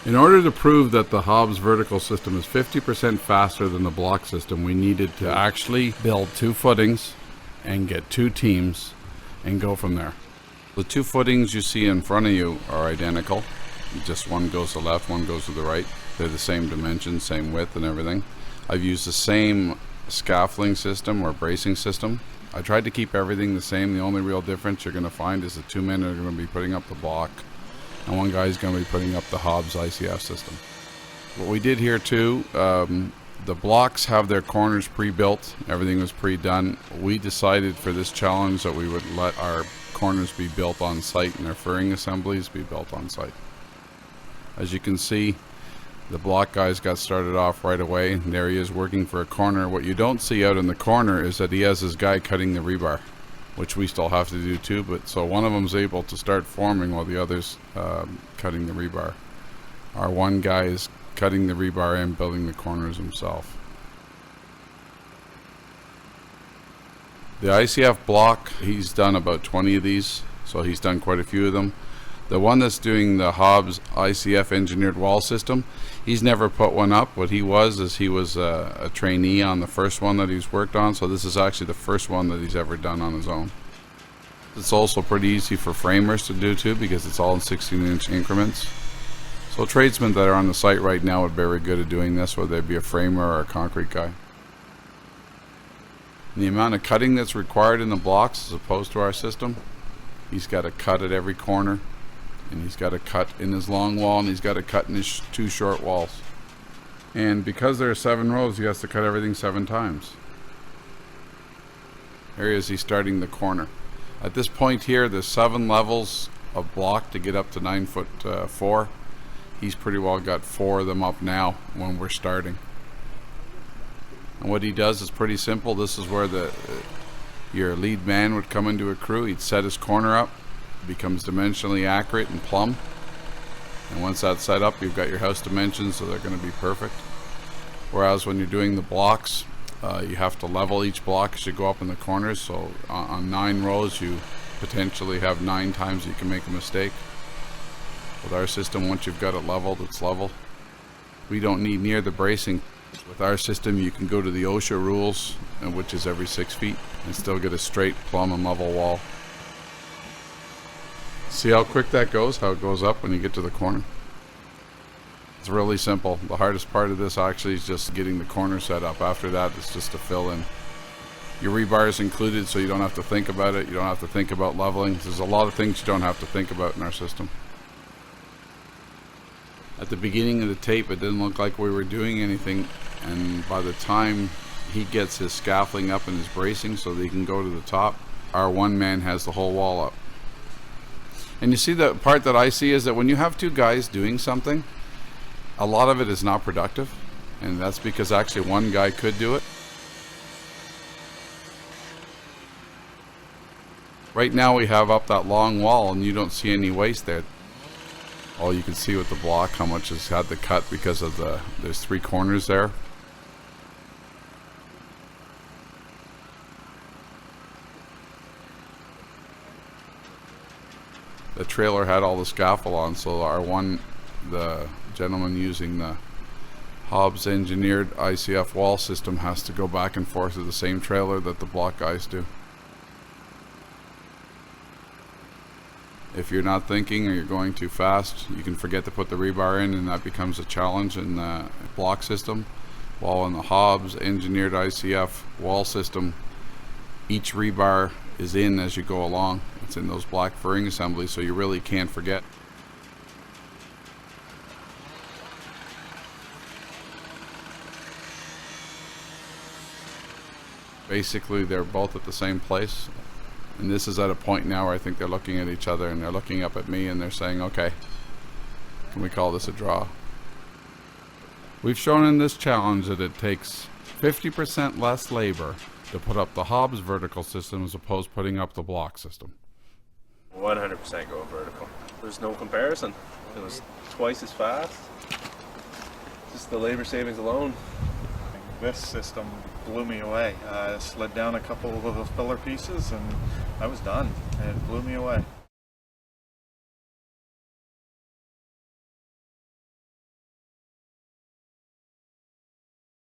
In order to prove that the Hobbs vertical system is 50% faster than the block system, we needed to actually build 2 footings and get 2 teams and go from there. The 2 footings you see in front of you are identical. Just one goes to the left, one goes to the right. They're the same dimensions, same width and everything. I've used the same scaffolding system or bracing system. I tried to keep everything the same. The only real difference you're going to find is the 2 men are going to be putting up the block and one guy is going to be putting up the Hobbs ICF system. What we did here too, the blocks have their corners pre-built. Everything was pre-done. We decided for this challenge that we would let our corners be built on site and their furring assemblies be built on site. As you can see, the block guys got started off right away. And there he is working for a corner. What you don't see out in the corner is that he has his guy cutting the rebar, which we still have to do too. But so one of them's able to start forming while the other's cutting the rebar. Our one guy is cutting the rebar and building the corners himself. The ICF block, he's done about 20 of these, so he's done quite a few of them. The one that's doing the Hobbs ICF engineered wall system, he's never put one up. What he was is he was a trainee on the first one that he's worked on, so this is actually the first one that he's ever done on his own. It's also pretty easy for framers to do too, because it's all in 16-inch increments. So tradesmen that are on the site right now would be very good at doing this, whether they be a framer or a concrete guy. And the amount of cutting that's required in the blocks as opposed to our system, he's got to cut at every corner, and he's got to cut in his long wall, and he's got to cut in his 2 short walls. And because there are 7 rows, he has to cut everything 7 times. Here is he's starting the corner. At this point here, there's 7 levels of block to get up to 9'4". He's pretty well got 4 of them up now when we're starting. And what he does is pretty simple. This is where your lead man would come into a crew. He'd set his corner up, becomes dimensionally accurate and plumb. And once that's set up, you've got your house dimensions, so they're going to be perfect. Whereas when you're doing the blocks, you have to level each block as you go up in the corners. So on 9 rows, you potentially have 9 times you can make a mistake. With our system, once you've got it leveled, it's level. We don't need near the bracing. With our system, you can go to the OSHA rules, which is every 6 feet, and still get a straight, plumb, and level wall. See how quick that goes, how it goes up when you get to the corner? It's really simple. The hardest part of this actually is just getting the corner set up. After that, it's just to fill in. Your rebar is included, so you don't have to think about it. You don't have to think about leveling. There's a lot of things you don't have to think about in our system. At the beginning of the tape, it didn't look like we were doing anything, and by the time he gets his scaffolding up and his bracing so that he can go to the top, our one man has the whole wall up. And you see, the part that I see is that when you have 2 guys doing something, a lot of it is not productive, and that's because actually one guy could do it. Right now we have up that long wall and you don't see any waste there. All you can see with the block how much has had to cut because of there's 3 corners there. The trailer had all the scaffold on, so the gentleman using the Hobbs engineered ICF wall system has to go back and forth with the same trailer that the block guys do. If you're not thinking or you're going too fast, you can forget to put the rebar in, and that becomes a challenge in the block system. While in the Hobbs engineered ICF wall system, each rebar is in as you go along. It's in those black furring assemblies, so you really can't forget. Basically, they're both at the same place. And this is at a point now where I think they're looking at each other and they're looking up at me and they're saying, okay, can we call this a draw? We've shown in this challenge that it takes 50% less labor to put up the Hobbs vertical system as opposed to putting up the block system. 100% go vertical. There's no comparison. It was twice as fast. Just the labor savings alone. This system blew me away. I slid down a couple of the filler pieces and I was done. It blew me away.